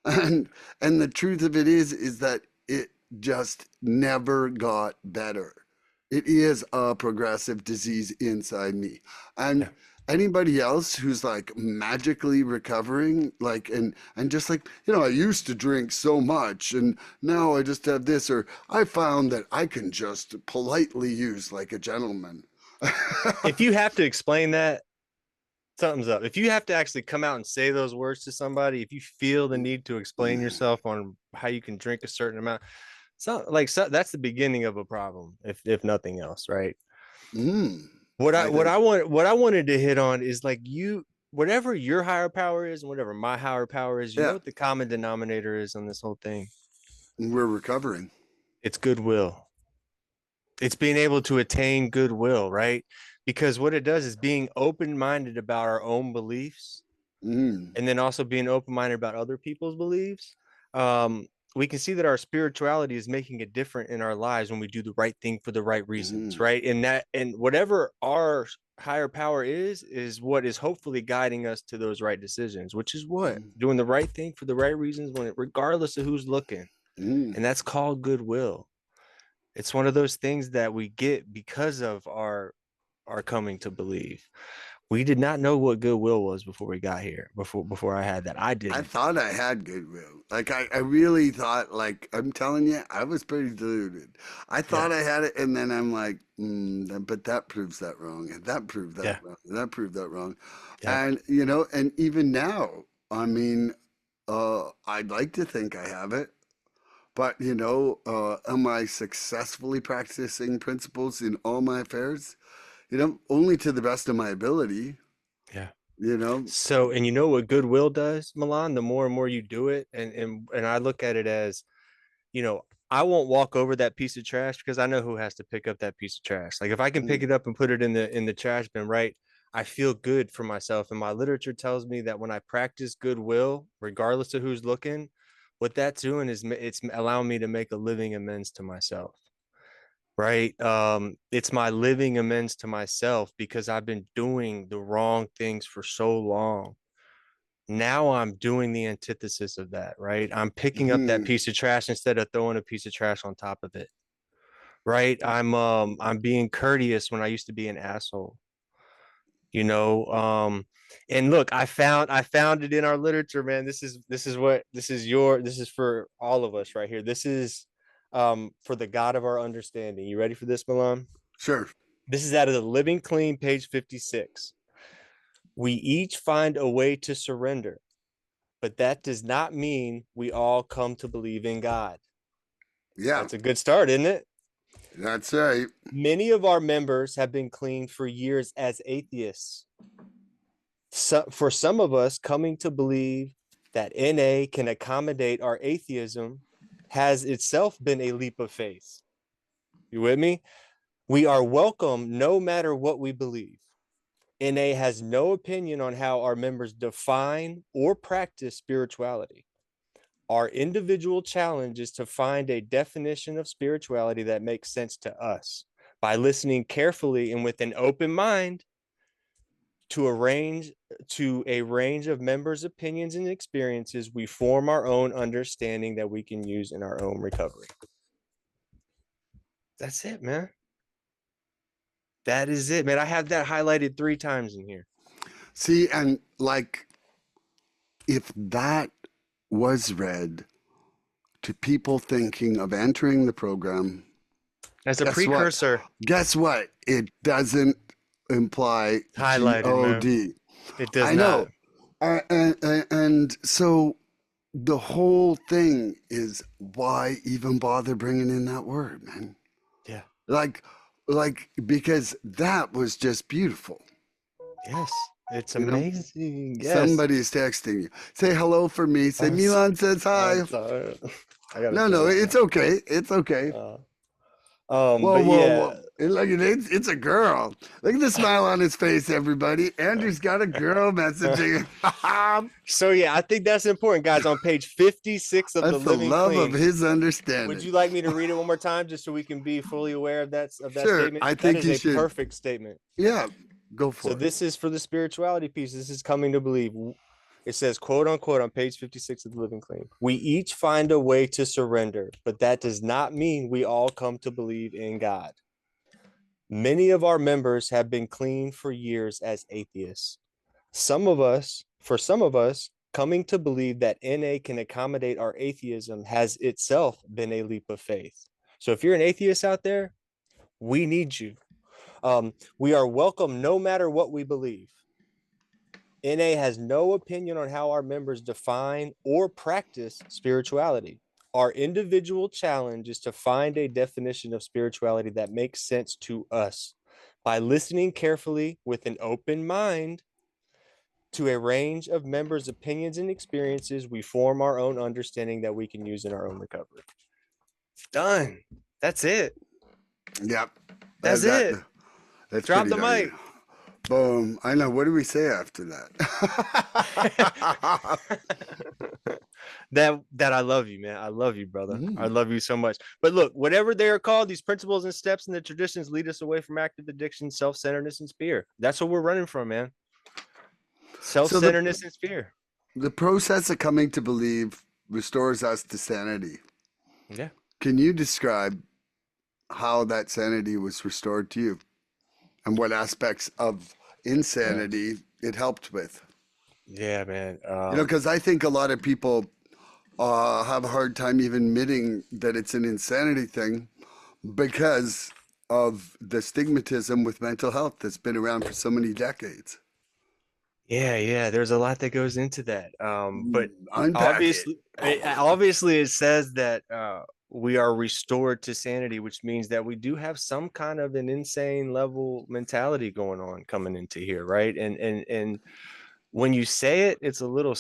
And and the truth of it is that it just never got better. It is a progressive disease inside me. And Yeah. anybody else who's like magically recovering, like and just like, you know, I used to drink so much and now I just have this, or I found that I can just politely use like a gentleman. If you have to explain that, something's up. If you have to actually come out and say those words to somebody, if you feel the need to explain yourself on how you can drink a certain amount, so that's the beginning of a problem, if nothing else, right? Mm, What I I what think. I want what I wanted to hit on is like you, whatever your higher power is and whatever my higher power is, you know Yeah, what the common denominator is on this whole thing? we're recovering. It's goodwill. It's being able to attain goodwill, right? Because what it does is being open-minded about our own beliefs, Mm, and then also being open-minded about other people's beliefs. We can see that our spirituality is making a difference in our lives when we do the right thing for the right reasons, mm, right? And whatever our higher power is what is hopefully guiding us to those right decisions, which is what mm, doing the right thing for the right reasons, regardless of who's looking. mm. And that's called goodwill. It's one of those things that we get because of our coming to believe. We did not know what goodwill was before we got here. Before I had that, I I didn't. thought I had goodwill. Like I really thought, like I'm telling you, I was pretty deluded. I Yeah, thought I had it, and then I'm like, but that proves that wrong, and that proved that yeah, wrong, and that proved that wrong. yeah. And you know, and even now, I mean, I'd like to think I have it, but you know, am I successfully practicing principles in all my affairs? You know, only to the best of my ability. Yeah. You know. So, and you know what goodwill does, Milan? The more and more you do it, and I look at it as, you know, I won't walk over that piece of trash because I know who has to pick up that piece of trash. Like if I can pick Mm, it up and put it in the trash bin, right? I feel good for myself. And my literature tells me that when I practice goodwill, regardless of who's looking, what that's doing is it's allowing me to make a living amends to myself. Right. It's my living amends to myself because I've been doing the wrong things for so long. Now I'm doing the antithesis of that, right? I'm picking up that mhm, piece of trash instead of throwing a piece of trash on top of it. Right. I'm being courteous when I used to be an asshole, you know. And look, I found it in our literature, man. This is for all of us right here. This is for the God of our understanding. You ready for this, Milan? sure. This is out of the Living Clean, page 56. We each find a way to surrender, but that does not mean we all come to believe in God. Yeah, That's a good start, isn't it? that's right. Many of our members have been clean for years as atheists. So, for some of us, coming to believe that NA can accommodate our atheism has itself been a leap of faith. You with me? We are welcome no matter what we believe. NA has no opinion on how our members define or practice spirituality. Our individual challenge is to find a definition of spirituality that makes sense to us. By listening carefully and with an open mind to a range of members' opinions and experiences, we form our own understanding that we can use in our own recovery. That's it, man. That is it, man. I have that highlighted 3 times in here. See, and like if that was read to people thinking of entering the program, As a guess what? precursor, Guess what? It doesn't imply highlighted, man. God. It does I not. know. And so the whole thing is, why even bother bringing in that word, man? Yeah. Like, like because that was just beautiful. Yes. It's You know, amazing. Yes. somebody's texting you. Say hello for me. Say I'm Milan says hi. sorry. I gotta No, no, finish it's that. okay. It's okay. Uh, Whoa, But whoa, yeah. whoa. Look, it's a girl. Look at the smile on his face, everybody. Andrew's got a girl messaging. So yeah, I think that's important, guys. On page 56 of the That's the Living love of Clean. his Would understanding. you like me to read it one more time just so we can be fully aware of that Sure, statement? I That think is you a should. perfect statement. Yeah, go So for it. this is for the spirituality piece. This is coming to believe. It says, quote unquote, on page 56 of the Living Clean, we each find a way to surrender, but that does not mean we all come to believe in God. Many of our members have been clean for years as atheists. For some of us, coming to believe that NA can accommodate our atheism has itself been a leap of faith. So if you're an atheist out there, we need you. We are welcome no matter what we believe. NA has no opinion on how our members define or practice spirituality. Our individual challenge is to find a definition of spirituality that makes sense to us. By listening carefully with an open mind to a range of members' opinions and experiences, we form our own understanding that we can use in our own recovery. Done. That's it. Yep. That's That it. that's Drop pretty the darn good. mic. Boom. I know. What do we say after that? that I love you, man. I love you, brother. I love you so much. But look, whatever they are called, these principles and steps and the traditions lead us away from active addiction, self-centeredness, and fear. That's what we're running from, man. So Self-centeredness and fear. the process of coming to believe restores us to sanity. Yeah. Can you describe how that sanity was restored to you and what aspects of insanity it helped with? Yeah, man. Because I think a lot of people have a hard time even admitting that it's an insanity thing because of the stigmatism with mental health that's been around for so many decades. Yeah. There's a lot that goes into that. But Unpack it. obviously it says that we are restored to sanity, which means that we do have some kind of an insane level mentality going on coming into here, right? And when you say it, it's a little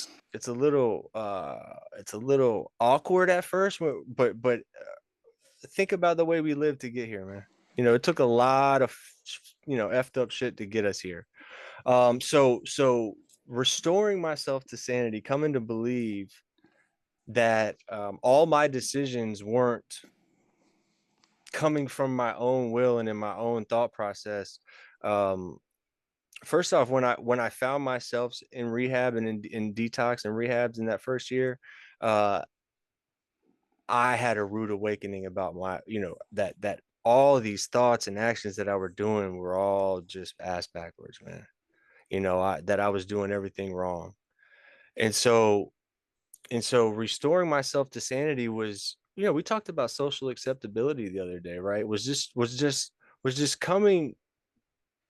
awkward at first, but think about the way we lived to get here, man. It took a lot of effed up shit to get us here. So restoring myself to sanity, coming to believe that all my decisions weren't coming from my own will and in my own thought process. Um, First off, when I found myself in rehab and in detox and rehabs in that first year, uh, I had a rude awakening about that all of these thoughts and actions that I were doing were all just ass backwards, man. That I was doing everything wrong. And so restoring myself to sanity was, we talked about social acceptability the other day, right? Was just coming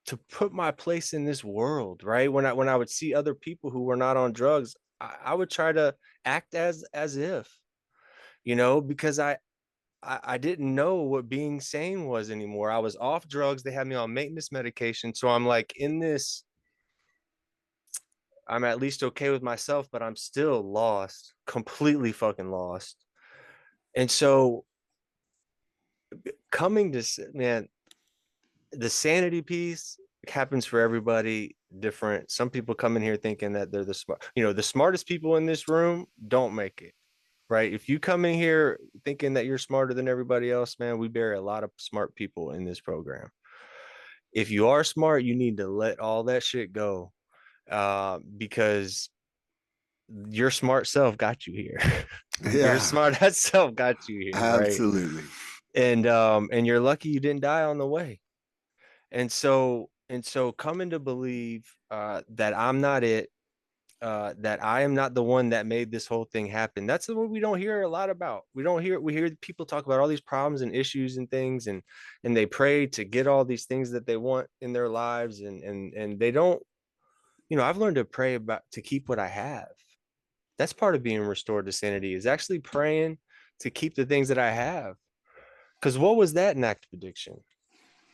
to put my place in this world, right? When I would see other people who were not on drugs, I would try to act as if, because I didn't know what being sane was anymore. I was off drugs. They had me on maintenance medication. So I'm like in this, I'm at least okay with myself, but I'm still lost, completely fucking lost. And so coming to, man, the sanity piece happens for everybody different. Some people come in here thinking that they're the smartest people in this room don't make it. Right. If you come in here thinking that you're smarter than everybody else, man, we bury a lot of smart people in this program. If you are smart, you need to let all that shit go, because your smart self got you here. Your Yeah, smart ass self got you here, right? absolutely. And you're lucky you didn't die on the way. And so coming to believe that I'm not it, that I am not the one that made this whole thing happen. That's what we don't hear a lot about. We hear people talk about all these problems and issues and things, and they pray to get all these things that they want in their lives, and they don't, I've learned to pray about to keep what I have. That's part of being restored to sanity, is actually praying to keep the things that I have. Because what was that in active addiction?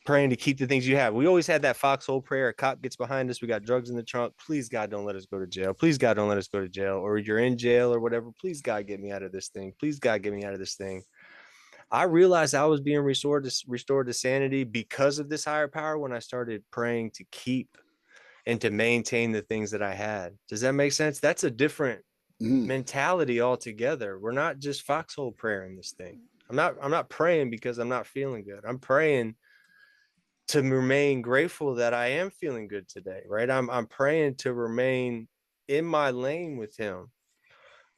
Praying to keep the things you have. We always had that foxhole prayer. A cop gets behind us. We got drugs in the trunk. Please, God, don't let us go to jail. Please, God, don't let us go to jail. Or you're in jail or whatever. Please, God, get me out of this thing. Please, God, get me out of this thing. I realized I was being restored to sanity because of this higher power when I started praying to keep and to maintain the things that I had. Does that make sense? That's a different Mm, mentality altogether. We're not just foxhole prayer in this thing. I'm not praying because I'm not feeling good. I'm praying to remain grateful that I am feeling good today, right? I'm praying to remain in my lane with him.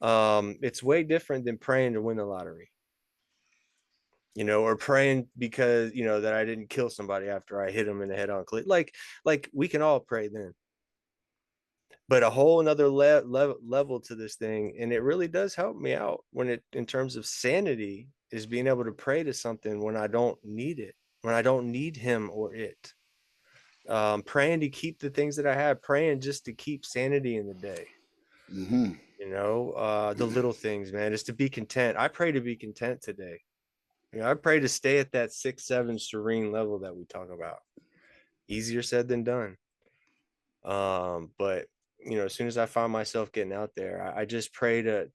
It's way different than praying to win the lottery, or praying because, that I didn't kill somebody after I hit him in the head on clip. Like we can all pray then, but a whole another level to this thing. And it really does help me out in terms of sanity, is being able to pray to something when I don't need it, when I don't need him or it. Praying to keep the things that I have, praying just to keep sanity in the day. mm-hmm. The little things, man, is to be content. I pray to be content today. I pray to stay at that 6-7 serene level that we talk about. Easier said than done. But as soon as I find myself getting out there, I just pray to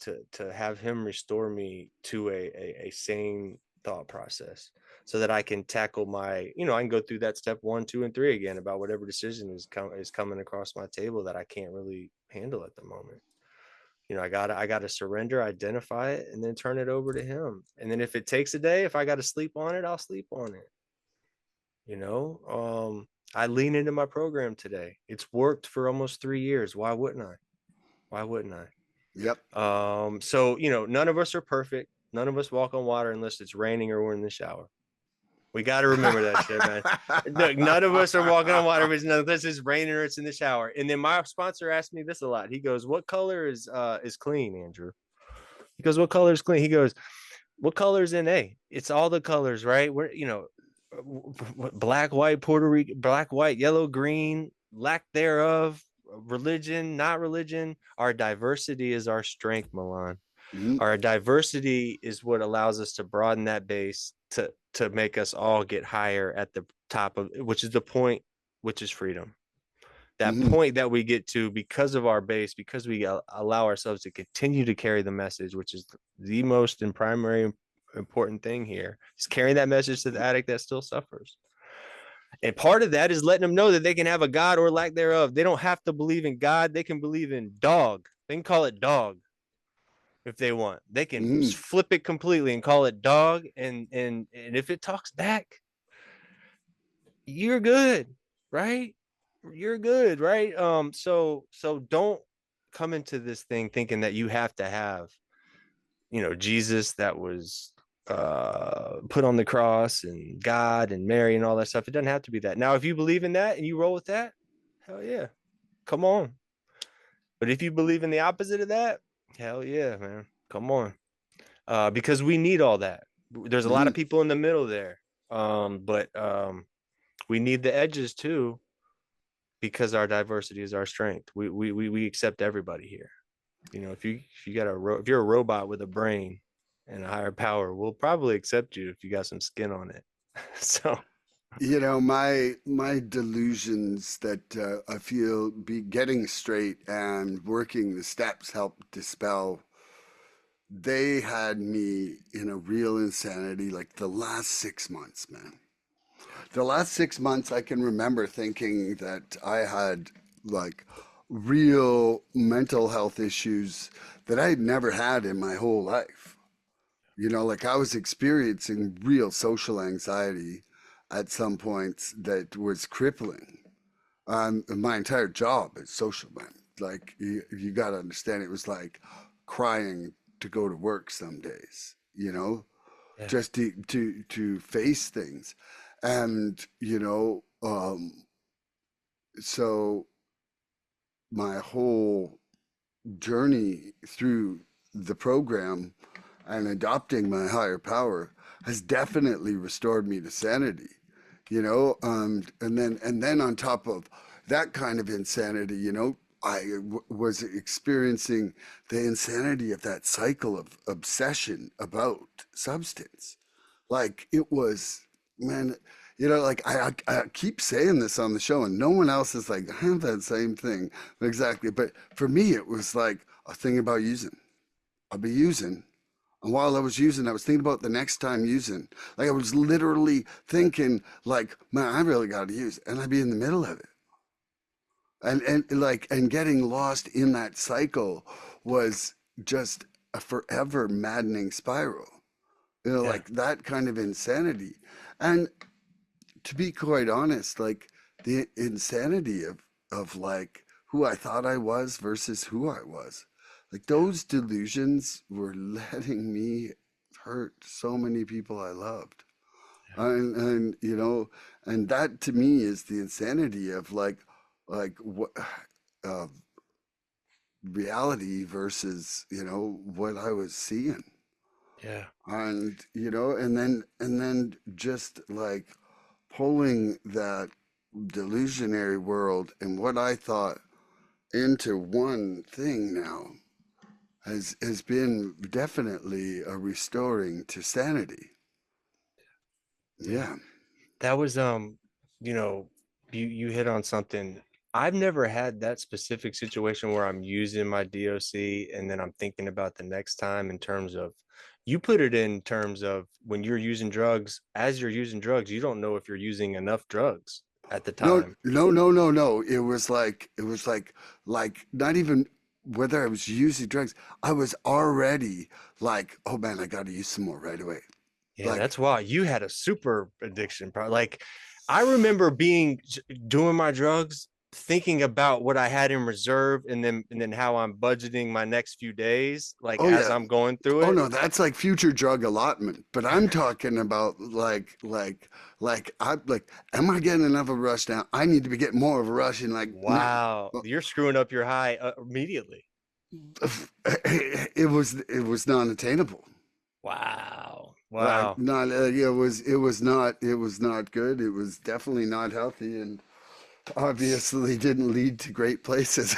have him restore me to a sane thought process, so that I can tackle I can go through that step 1, 2, and 3 again about whatever decision is coming across my table that I can't really handle at the moment. I gotta surrender, identify it, and then turn it over to him. And then if it takes a day, if I gotta sleep on it, I'll sleep on it. I lean into my program today. It's worked for almost 3 years. Why wouldn't I? Why wouldn't I? Yep. So none of us are perfect. None of us walk on water unless it's raining or we're in the shower. We got to remember that shit, man. Look, none of us are walking on water unless it's raining or it's in the shower. And then my sponsor asked me this a lot. He goes, "What color is clean, Andrew?" He goes, "What color is clean?" He goes, "What color is in A?" It's all the colors, right? We're black, white, Puerto Rican, black, white, yellow, green, lack thereof, religion, not religion. Our diversity is our strength, Milan. Mm-hmm. Our diversity is what allows us to broaden that base to make us all get higher at the top of, which is the point, which is freedom. That Mm-hmm. point that we get to because of our base, because we allow ourselves to continue to carry the message, which is the most and primary important thing here, is carrying that message to the addict that still suffers. And part of that is letting them know that they can have a God or lack thereof. They don't have to believe in God. They can believe in dog. They can call it dog if they want. They can Mm-hmm. flip it completely and call it dog. And if it talks back, you're good, right? You're good, right? So don't come into this thing thinking that you have to have, Jesus that was put on the cross, and God and Mary and all that stuff. It doesn't have to be that. Now, if you believe in that and you roll with that, hell yeah, come on. But if you believe in the opposite of that, hell yeah, man, come on. Because we need all that. There's a lot Mm-hmm. of people in the middle there, but we need the edges too, because our diversity is our strength. We accept everybody here. If you're a robot with a brain and a higher power, we'll probably accept you if you got some skin on it. So My delusions that I feel be getting straight and working the steps help dispel. They had me in a real insanity like the last 6 months, man. The last 6 months, I can remember thinking that I had like real mental health issues that I had never had in my whole life. Like I was experiencing real social anxiety at some points that was crippling. My entire job is social, man. Like you got to understand, it was like crying to go to work some days. yeah. Just to face things, and so my whole journey through the program and adopting my higher power has definitely restored me to sanity. And then on top of that kind of insanity, was experiencing the insanity of that cycle of obsession about substance. Like it was, man, like I keep saying this on the show, and no one else is like, I have that same thing exactly. But for me, it was like a thing about using. I'll be using, And while I was using, I was thinking about the next time using. Like I was literally thinking, like, man, I really got to use, and I'd be in the middle of it, and getting lost in that cycle was just a forever maddening spiral. Yeah. Like that kind of insanity. And to be quite honest, like the insanity of like who I thought I was versus who I was. Like those delusions were letting me hurt so many people I loved. And and that to me is the insanity of like what uh, reality versus, what I was seeing. Yeah. And and then just like pulling that delusionary world and what I thought into one thing now has been definitely a restoring to sanity. Yeah. Yeah. That was you know, you hit on something. I've never had that specific situation where I'm using my DOC and then I'm thinking about the next time in terms of, you put it in terms of when you're using drugs, as you're using drugs, you don't know if you're using enough drugs at the No, time. no, no, no, no. It was like not even whether I was using drugs. I was already like, oh man, I got to use some more right away. Yeah, Like, that's why you had a super addiction. Like, I remember doing my drugs, thinking about what I had in reserve, and then how I'm budgeting my next few days, like oh as yeah, I'm going through oh it. no, that's like future drug allotment. But I'm talking about like, am I getting enough of a rush now? I need to be getting more of a rush in like now. Wow, you're screwing up your high immediately. It was non-attainable. Wow, Like wow. not it was not good. It was definitely not healthy, and obviously didn't lead to great places.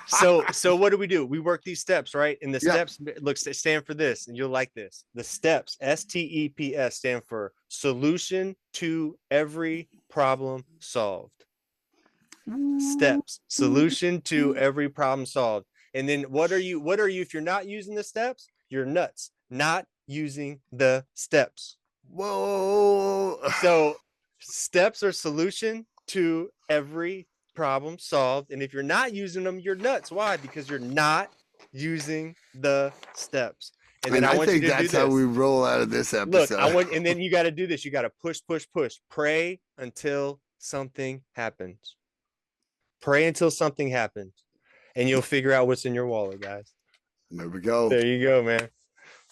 So what do? We work these steps, right? And the Yeah. steps stand for this, and you'll like this. The steps, STEPS, stand for solution to every problem solved. Steps, solution to every problem solved. And then what are you if you're not using the steps? You're nuts. Not using the steps. Whoa. So steps are solution to every problem solved. And if you're not using them, you're nuts. Why? Because you're not using the steps. And then And I I want you think to do that's how we this. roll out of this Look, episode. and then you got to do this. You got to push, push, push. Pray until something happens. Pray until something happens. And you'll figure out what's in your wallet, guys. There we go. There you go, man.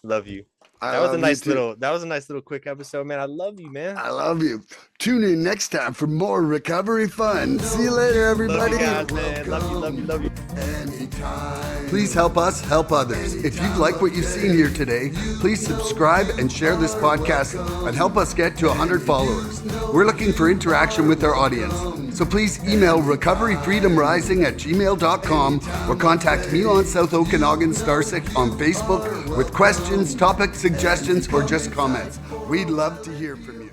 Love you. I love you too. That was a nice little quick episode, man. I love you, man. I love you. Tune in next time for more recovery fun. See you later, everybody. Love you guys, man. Love you, love you, love you. Anytime. Please help us help others. If you like what you've seen here today, please subscribe and share this podcast and help us get to 100 followers. We're looking for interaction with our audience. So please email recoveryfreedomrising@gmail.com or contact Milan South Okanagan Starcic on Facebook with questions, topic suggestions, or just comments. We'd love to hear from you.